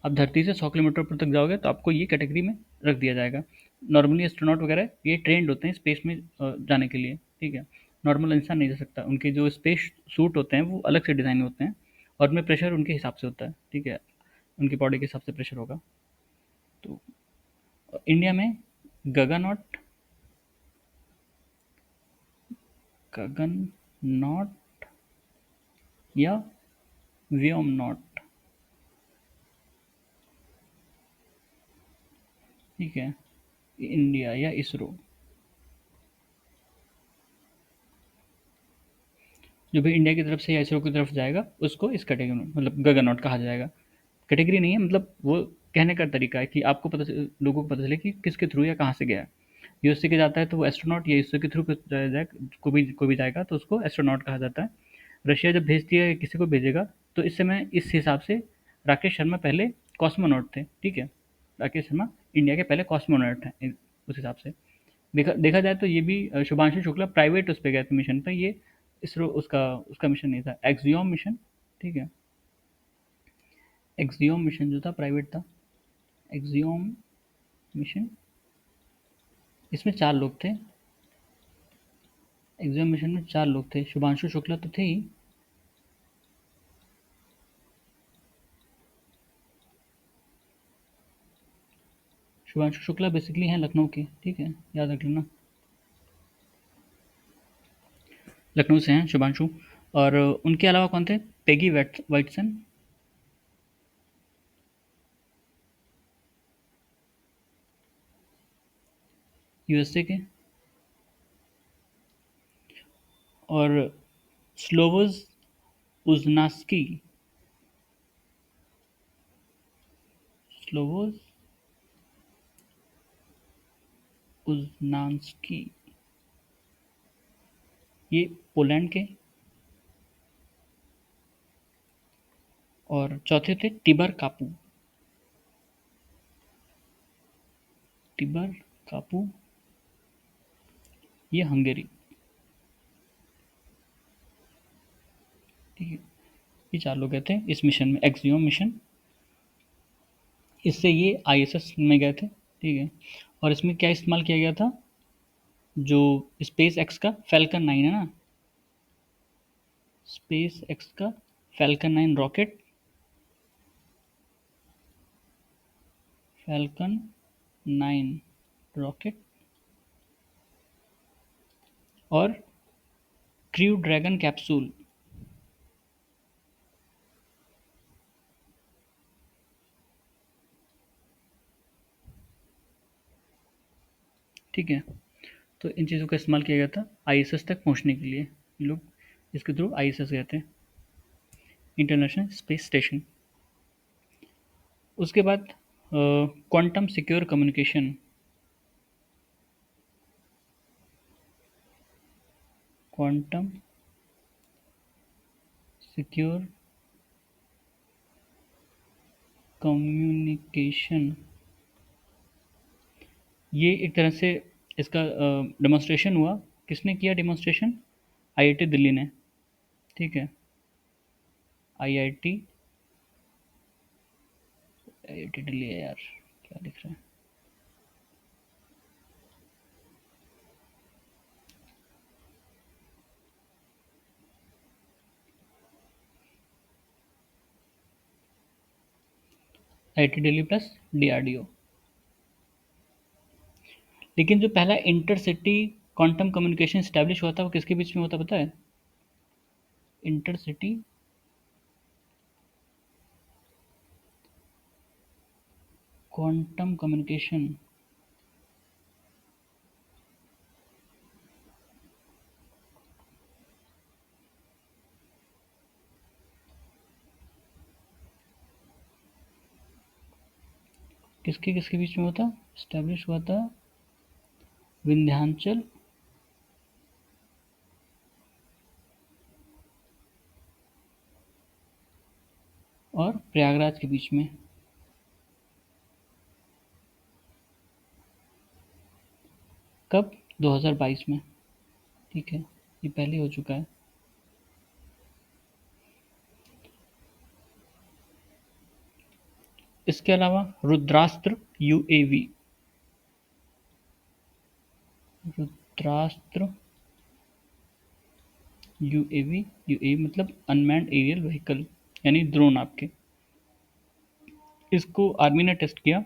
आप धरती से 100 किलोमीटर ऊपर तक जाओगे तो आपको ये कैटेगरी में रख दिया जाएगा। नॉर्मली एस्ट्रोनॉट वगैरह ये ट्रेंड होते हैं स्पेस में जाने के लिए, ठीक है? नॉर्मल इंसान नहीं जा सकता। उनके जो स्पेस सूट होते हैं वो अलग से डिज़ाइन होते हैं, और उनमें प्रेशर उनके हिसाब से होता है, ठीक है? उनकी बॉडी के हिसाब से प्रेशर होगा। तो इंडिया में गगनॉट, गगन नॉट या व्योम नॉट, ठीक है? इंडिया या इसरो, जो भी इंडिया की तरफ से या इसरो की तरफ जाएगा उसको इस कैटेगरी में मतलब गगनॉट कहा जाएगा। कैटेगरी नहीं है, मतलब वो कहने का तरीका है कि आपको लोगों को पता चले कि किसके थ्रू या कहाँ से गया है। यूएसए के जाता है तो वो एस्ट्रोनॉट, या इसरो के थ्रू को भी जाएगा तो उसको एस्ट्रोनॉट कहा जाता है। रशिया जब भेजती है या किसी को भेजेगा, तो इस समय इस हिसाब से राकेश शर्मा पहले कॉस्मोनॉट थे, ठीक है? राकेश शर्मा इंडिया के पहले कॉस्मोनॉट हैं उस हिसाब से। देखा देखा जाए तो ये भी शुभांशु शुक्ला प्राइवेट उस पे गए थे मिशन पे, ये इसरो उसका उसका मिशन नहीं था, एक्सियोम मिशन, ठीक है? एक्सियोम मिशन जो था प्राइवेट था, एक्सियोम मिशन। इसमें 4 लोग थे, एक्सियोम मिशन में 4 लोग थे, शुभांशु शुक्ला तो थे ही। शुभांशु शुक्ला बेसिकली हैं लखनऊ के, ठीक है? याद रख लेना, लखनऊ से हैं शुभांशु। और उनके अलावा कौन थे? पेगी वाइटसन, यूएसए के। और स्लोवोज उज़नास्की, स्लोवोज उज़नान्स्की, ये पोलैंड के। और चौथे थे टिबर कापू, टिबर कापू, ये हंगेरी, ठीक है? ये 4 लोग गए थे इस मिशन में, एक्सियोम मिशन। इससे ये आईएसएस में गए थे, ठीक है। और इसमें क्या इस्तेमाल किया गया था, जो स्पेस एक्स का फैल्कन 9 है ना, स्पेस एक्स का फैल्कन 9 रॉकेट, फैल्कन 9 रॉकेट और क्रू ड्रैगन कैप्सूल, ठीक है। तो इन चीज़ों का इस्तेमाल किया गया था आईएसएस तक पहुंचने के लिए। ये लोग इसके थ्रू आईएसएस गए थे, इंटरनेशनल स्पेस स्टेशन। उसके बाद quantum secure communication, quantum secure communication, ये एक तरह से इसका डेमोन्स्ट्रेशन हुआ। किसने किया डेमोन्स्ट्रेशन? आईआईटी दिल्ली ने, ठीक है। आईआईटी आईआईटी दिल्ली है यार, क्या लिख रहा है? IIT Delhi plus DRDO. लेकिन जो पहला इंटरसिटी क्वांटम कम्युनिकेशन स्टैब्लिश हुआ था वो किसके बीच में हुआ था पता है? इंटरसिटी क्वांटम कम्युनिकेशन किसके किसके बीच में हुआ था? स्टैब्लिश हुआ था विंध्याचल और प्रयागराज के बीच में। कब? 2022 में, ठीक है। ये पहले हो चुका है। इसके अलावा Rudrastra UAV, Rudrastra UAV, UAV मतलब अनमैन्ड एरियल व्हीकल, यानी ड्रोन आपके। इसको आर्मी ने टेस्ट किया,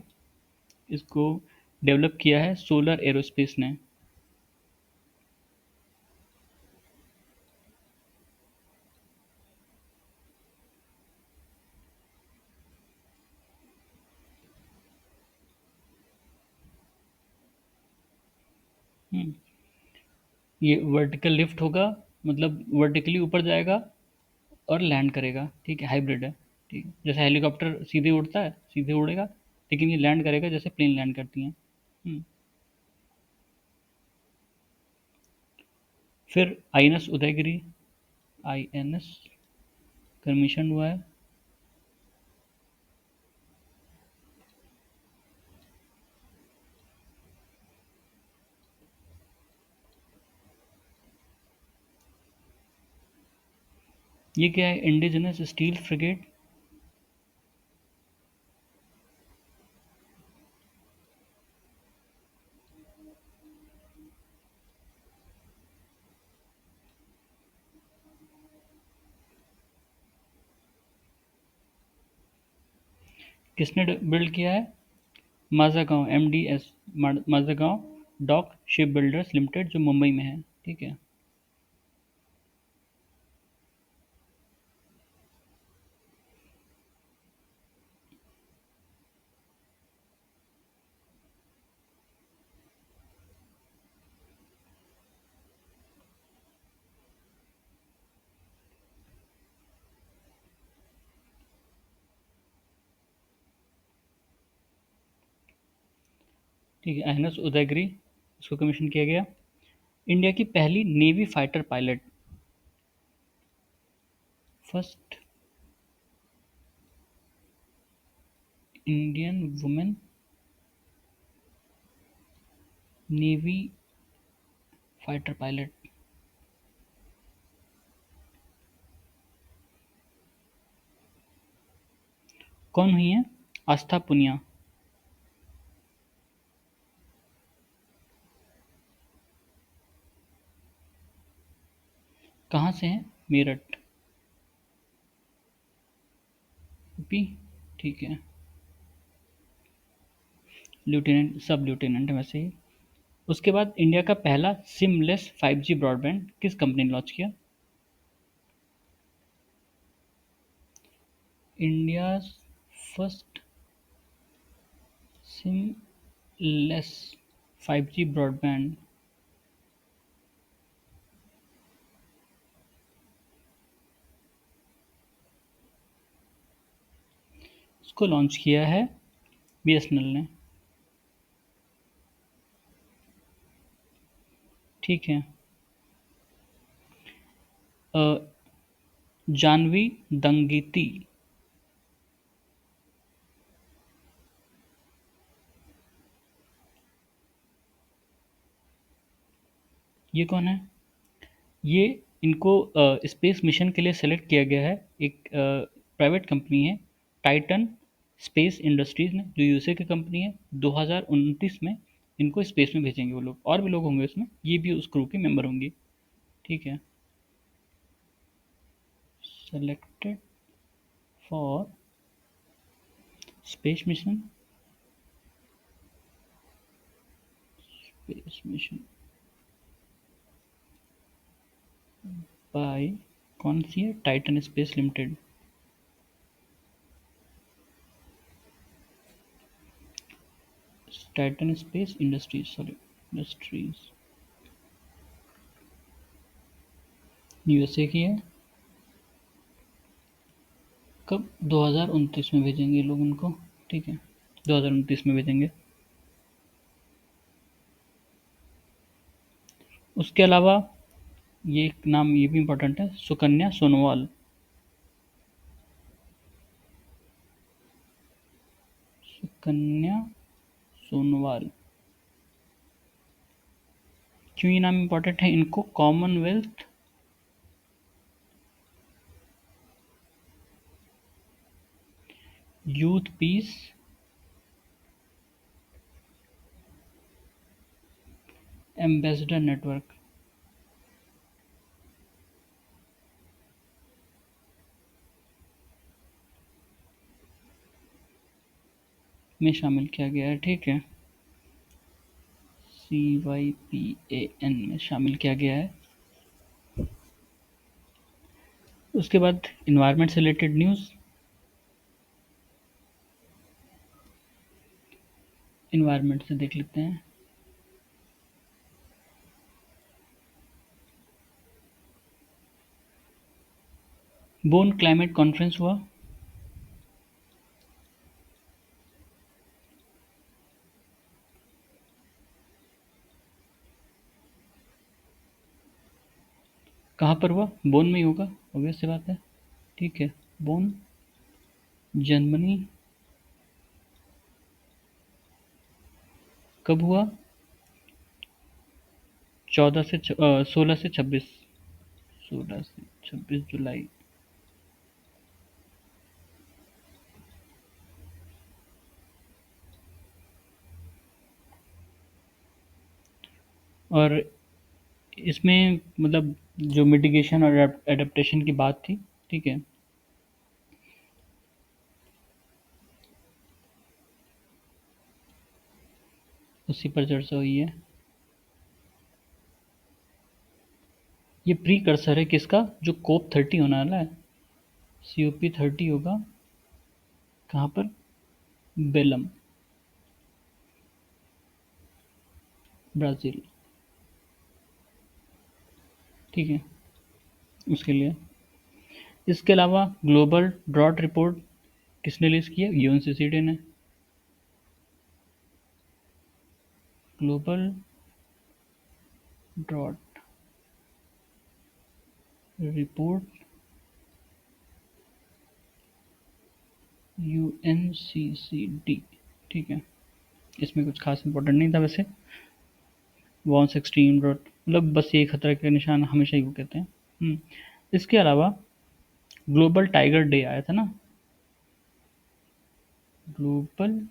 इसको डेवलप किया है सोलर एरोस्पेस ने। हम्म, ये वर्टिकल लिफ्ट होगा, मतलब वर्टिकली ऊपर जाएगा और लैंड करेगा, ठीक है। हाइब्रिड है, ठीक है। जैसे हेलीकॉप्टर सीधे उड़ता है, सीधे उड़ेगा, लेकिन ये लैंड करेगा जैसे प्लेन लैंड करती हैं। हम्म, फिर आईएनएस उदयगिरी, आईएनएस कमीशन हुआ है। ये क्या है? Indigenous steel frigate. किसने बिल्ड किया है? Mazagaon MDS, Mazagaon dock ship builders limited, जो मुंबई में है, ठीक है। ठीक है, एनएस उदयगिरी, इसको कमीशन किया गया। इंडिया की पहली navy fighter pilot, first Indian women navy fighter pilot कौन हुई है? आस्था पुनिया, कहाँ से हैं? मेरठ, यूपी। ठीक है। लेफ्टिनेंट, सब लेफ्टिनेंट है वैसे ही। उसके बाद इंडिया का पहला सिमलेस 5G ब्रॉडबैंड किस कंपनी ने लॉन्च किया? India first seamless 5G broadband इसको लॉन्च किया है बीएसएनएल ने। ठीक है। अ, जानवी दंगीती, ये कौन है? ये इनको स्पेस मिशन के लिए सेलेक्ट किया गया है। एक प्राइवेट कंपनी है, टाइटन स्पेस इंडस्ट्रीज ने, जो यूएसए की कंपनी है। 2029 में इनको स्पेस में भेजेंगे वो लोग, और भी लोग होंगे उसमें, ये भी उस क्रू के मेंबर होंगे। ठीक है। Selected for space mission, space mission by, कौन सी है? Titan Space Limited. Titan Space Industries, sorry, industries, USA की है। कब? 2029 में भेजेंगे ये लोग उनको। ठीक है, 2029 में भेजेंगे। उसके अलावा ये एक नाम ये भी इम्पोर्टेंट है, सुकन्या सोनोवाल। सुकन्या सोनोवाल, क्यों ये नाम इम्पोर्टेंट है? इनको Commonwealth youth piece ambassador network में शामिल किया गया है। ठीक है, CYPAN में शामिल किया गया है। उसके बाद इन्वायरमेंट से रिलेटेड न्यूज़, इन्वायरमेंट से देख लेते हैं। बोन क्लाइमेट कॉन्फ्रेंस हुआ, कहाँ पर हुआ? बोन में ही होगा, ऑब्वियस सी बात है। ठीक है, बोन, जर्मनी। कब हुआ? 16 से 26, 16 से 26 जुलाई। और इसमें मतलब जो मिटिगेशन और एडेप्टेशन की बात थी, ठीक है, उसी पर चर्चा हुई है। ये प्री कर्सर है किसका? जो COP30 होने वाला है, COP30 होगा। कहाँ पर? Belem, Brazil. ठीक है, उसके लिए। इसके अलावा ग्लोबल ड्रॉट रिपोर्ट किसने रिलीज़ की है? यूएनसीसीडी ने। Global drought report, UNCCD. ठीक है, इसमें कुछ खास इंपॉर्टेंट नहीं था वैसे। वॉन्स एक्सट्रीम ड्रॉट, मतलब बस ये खतरा के निशान हमेशा ही वो कहते हैं। इसके अलावा ग्लोबल टाइगर डे आया था ना, ग्लोबल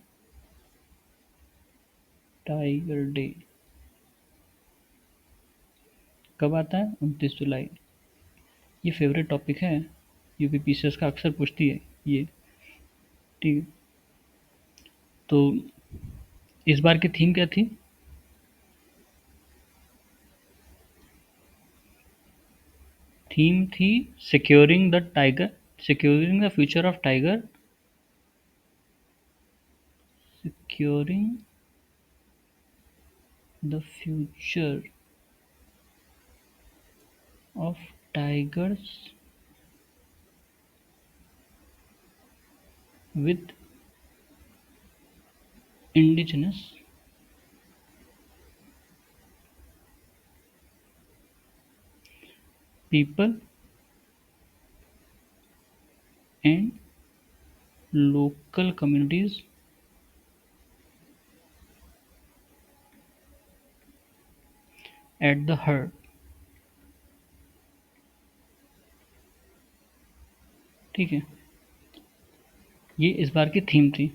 टाइगर डे कब आता है? 29 जुलाई। ये फेवरेट टॉपिक है, यूपीपीसीएस का अक्सर पूछती है ये। ठीक है, तो इस बार की थीम क्या थी? थीम थी securing the tiger, securing the future of tiger, securing the future of tigers with indigenous people and local communities at the heart. ठीक है, ये इस बार की थीम थी।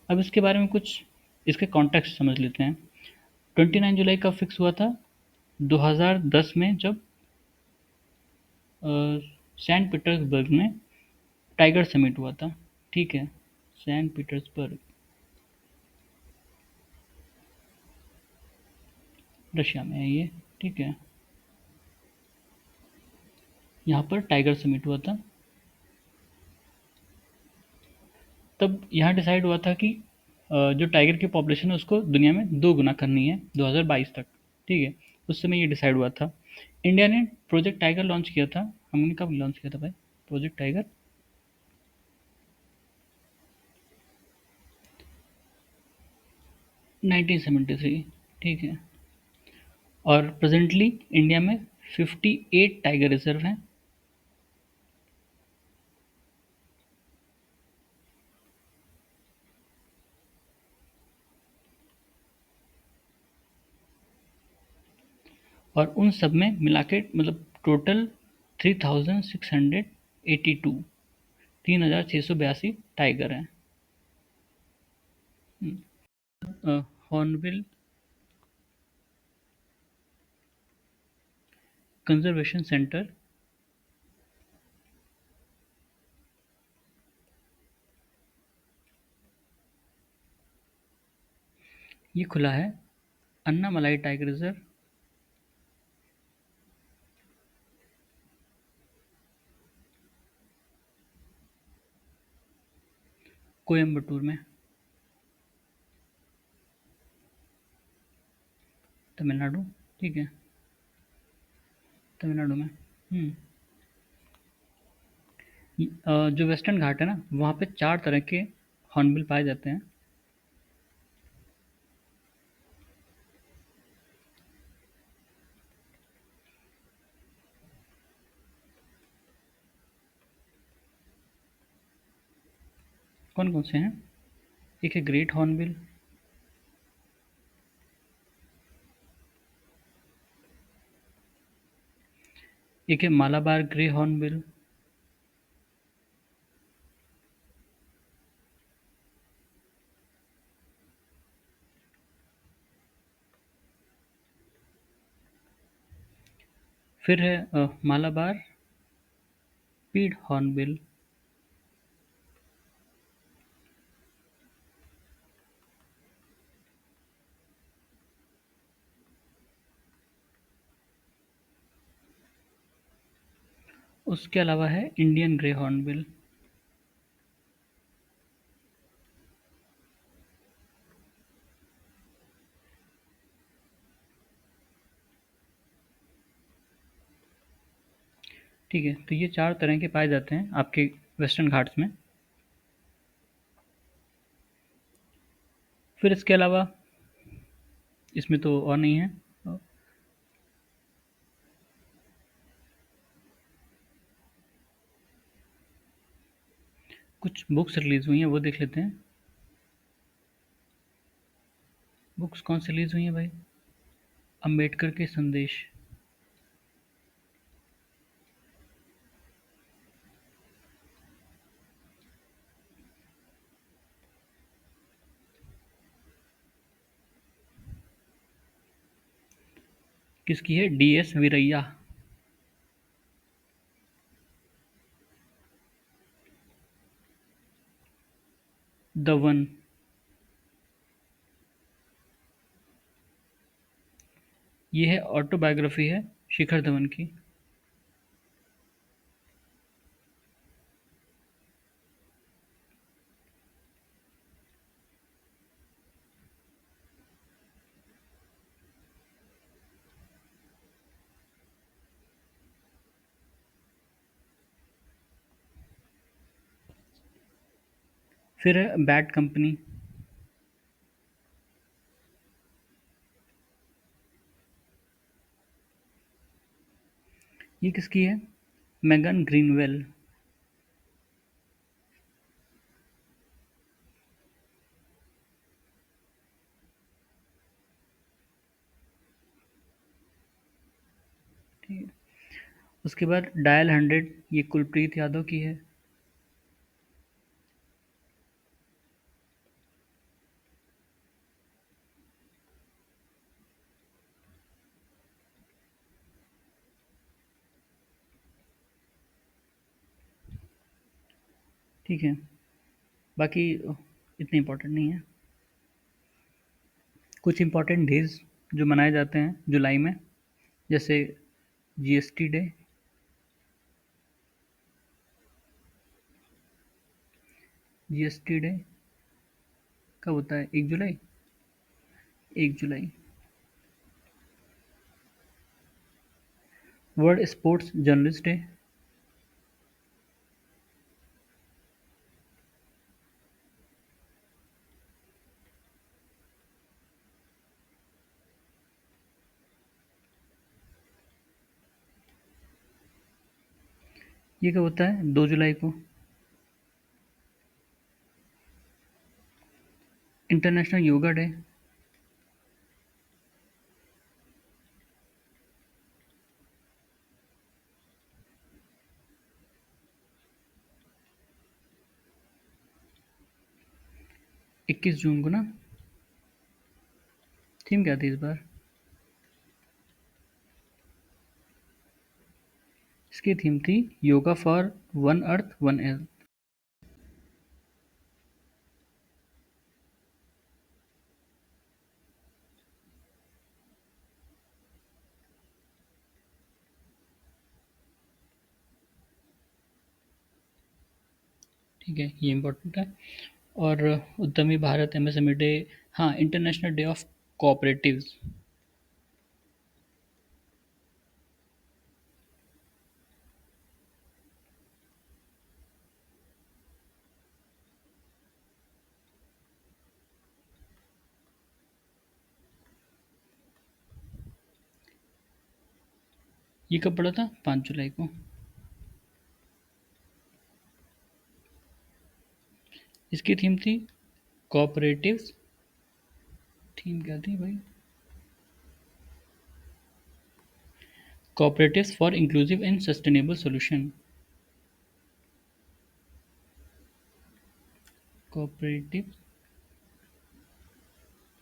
अब इसके बारे में कुछ इसके कॉन्टेक्स्ट समझ लेते हैं। 29 जुलाई कब फिक्स हुआ था? 2010 में, जब सेंट पीटर्सबर्ग में टाइगर समिट हुआ था। ठीक है, सेंट पीटर्सबर्ग, रशिया में है ये। ठीक है, यहाँ पर टाइगर समिट हुआ था। तब यहाँ डिसाइड हुआ था कि जो टाइगर की पॉपुलेशन है उसको दुनिया में 2 गुना करनी है 2022 तक। ठीक है, उस समय ये डिसाइड हुआ था। इंडिया ने प्रोजेक्ट टाइगर लॉन्च किया था। हमने कब लॉन्च किया था भाई प्रोजेक्ट टाइगर? 1973। ठीक है, और प्रेजेंटली इंडिया में 58 टाइगर रिजर्व हैं। और उन सब में मिला के मतलब टोटल 3682, 3682 टाइगर हैं। हॉर्नबिल कंजर्वेशन सेंटर ये खुला है। अन्नामलाई टाइगर रिजर्व कोयम्बटूर में, तमिलनाडु। ठीक है, तमिलनाडु में। जो वेस्टर्न घाट है ना, वहाँ पे 4 तरह के हॉर्नबिल पाए जाते हैं। कौन-कौन से हैं? एक है ग्रेट हॉर्नबिल, एक है मालाबार ग्रे हॉर्नबिल, फिर है मालाबार पीड हॉर्नबिल, उसके अलावा है इंडियन ग्रे हॉर्नबिल। ठीक है, तो ये 4 तरह के पाए जाते हैं आपके वेस्टर्न घाट्स में। फिर इसके अलावा इसमें तो और नहीं है। कुछ बुक्स रिलीज़ हुई हैं, वो देख लेते हैं। बुक्स कौन सी रिलीज़ हुई हैं भाई? अम्बेडकर के संदेश। किसकी है? D S Veeraiah. The one. ये है ऑटोबायोग्राफी है शिखर धवन की। फिर है बैड कंपनी। ये किसकी है? Megan Greenwell. ठीक है। उसके बाद डायल 100, ये कुलप्रीत यादव की है। ठीक है, बाकी इतनी इम्पोर्टेंट नहीं है। कुछ इम्पोर्टेंट डेज जो मनाए जाते हैं जुलाई में, जैसे जीएसटी डे। जीएसटी डे कब होता है? 1 जुलाई। 1 जुलाई। World sports journalist day. ये कब होता है? 2 जुलाई को। International yoga day. इक्कीस जून को ना। थीम क्या थी इस बार? इसकी थीम थी yoga for one earth one health. ठीक है, ये इम्पोर्टेंट है। और उद्यमी भारत एमएसएमई डे। हाँ, इंटरनेशनल डे ऑफ कोऑपरेटिव्स। ये कब पड़ा था? 5 जुलाई को। इसकी थीम थी कोऑपरेटिव्स। थीम क्या थी भाई? Cooperatives for inclusive and sustainable solution. Cooperative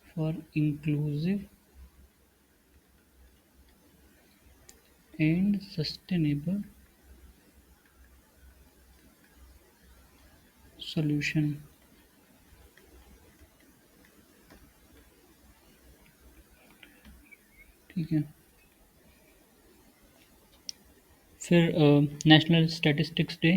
for inclusive and sustainable solution. ठीक है। फिर नेशनल स्टैटिस्टिक्स डे।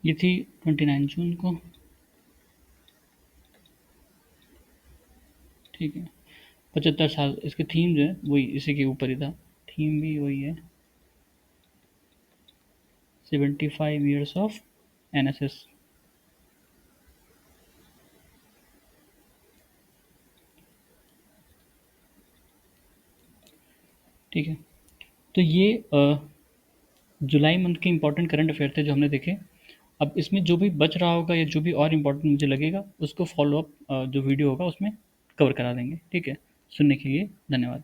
ये थी 29 जून को। ठीक है। 75 साल, इसकी थीम जो है वही इसी के ऊपर ही था। थीम भी वही है, 75 years ऑफ एनएसएस। ठीक है। तो ये जुलाई मंथ के इंपॉर्टेंट करंट अफेयर थे जो हमने देखे। अब इसमें जो भी बच रहा होगा या जो भी और इम्पोर्टेंट मुझे लगेगा उसको फॉलो अप जो वीडियो होगा उसमें कवर करा देंगे। ठीक है। सुनने के लिए धन्यवाद।